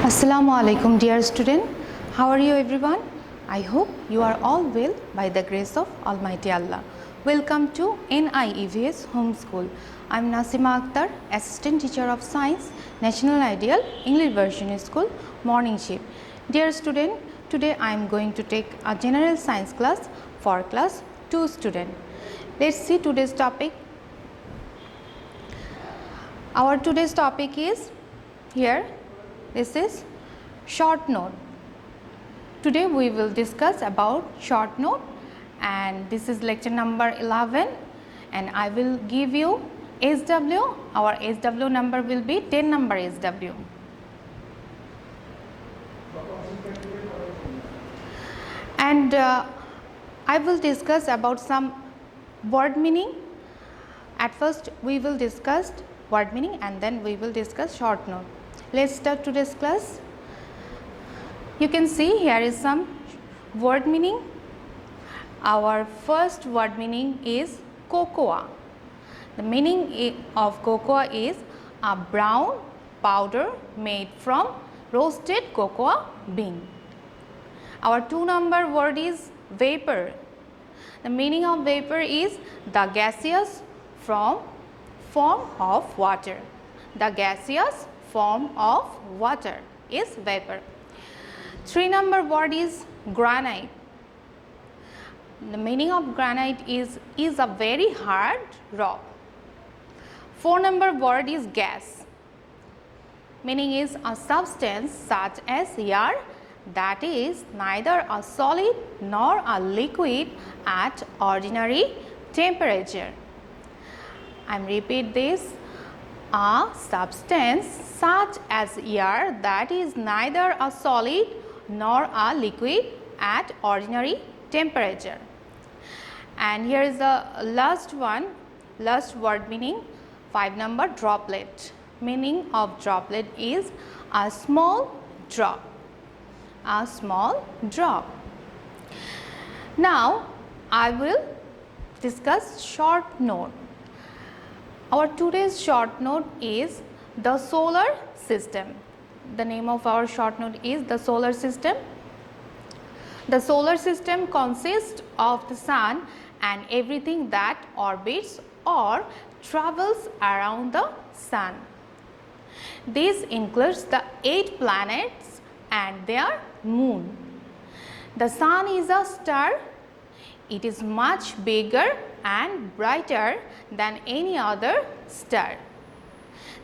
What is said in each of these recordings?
Assalamu alaikum dear student. How are you everyone? I hope you are all well by the grace of Almighty Allah. Welcome to NIEVS Home School. I am Nasima Akter, Assistant Teacher of Science, National Ideal English Version School, Morning Shift. Dear student, today I am going to take a general science class for class 2 student. Let's see today's topic. Our today's topic is here. This is short note. Today we will discuss about short note, and this is lecture number 11, and I will give you SW. Our SW number will be 10 number SW. And I will discuss about some word meaning. At first we will discuss word meaning and then we will discuss short note. Let's start today's class. You can see here is some word meaning. Our first word meaning is cocoa. The meaning of cocoa is a brown powder made from roasted cocoa bean. Our 2 number word is vapor. The meaning of vapor is the gaseous form of water. The gaseous form of water is vapor. 3 number word is granite. The meaning of granite is a very hard rock. 4 number word is gas. Meaning is a substance such as air that is neither a solid nor a liquid at ordinary temperature. I repeat this. A substance such as air that is neither a solid nor a liquid at ordinary temperature. And here is the last word meaning, 5 number droplet. Meaning of droplet is a small drop. A small drop. Now I will discuss short note. Our today's short note is the solar system. The name of our short note is the solar system. The solar system consists of the sun and everything that orbits or travels around the sun. This includes the 8 planets and their moon. The sun is a star. It is much bigger and brighter than any other star.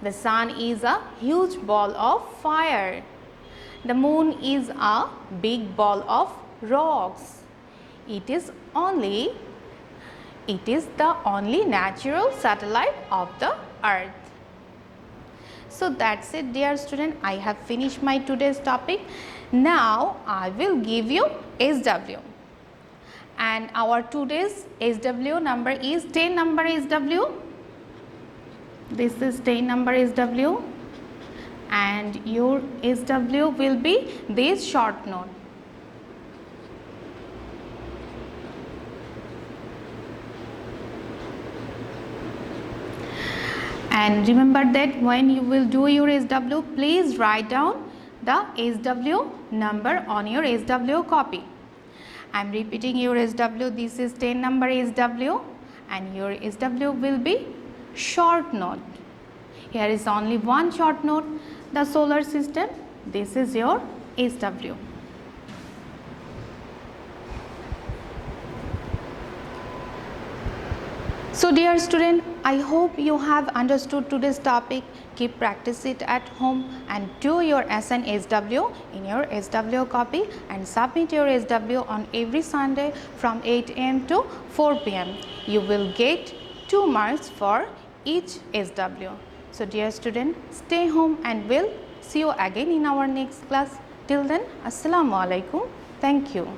The sun is a huge ball of fire. The moon is a big ball of rocks. It is the only natural satellite of the earth. So that's it dear student. I have finished my today's topic. Now I will give you SW. And our today's SW number is 10 number SW. This is 10 number SW, and your SW will be this short note. And remember that when you will do your SW, please write down the SW number on your SW copy. I am repeating your SW. This is 10 number SW, and your SW will be short note. Here is only one short note, the solar system. This is your SW. So dear student, I hope you have understood today's topic. Keep practice it at home and do your SN SW in your SW copy and submit your SW on every Sunday from 8 am to 4 pm. You will get 2 marks for each SW. So dear student, stay home and we'll see you again in our next class. Till then, Assalamu alaikum. Thank you.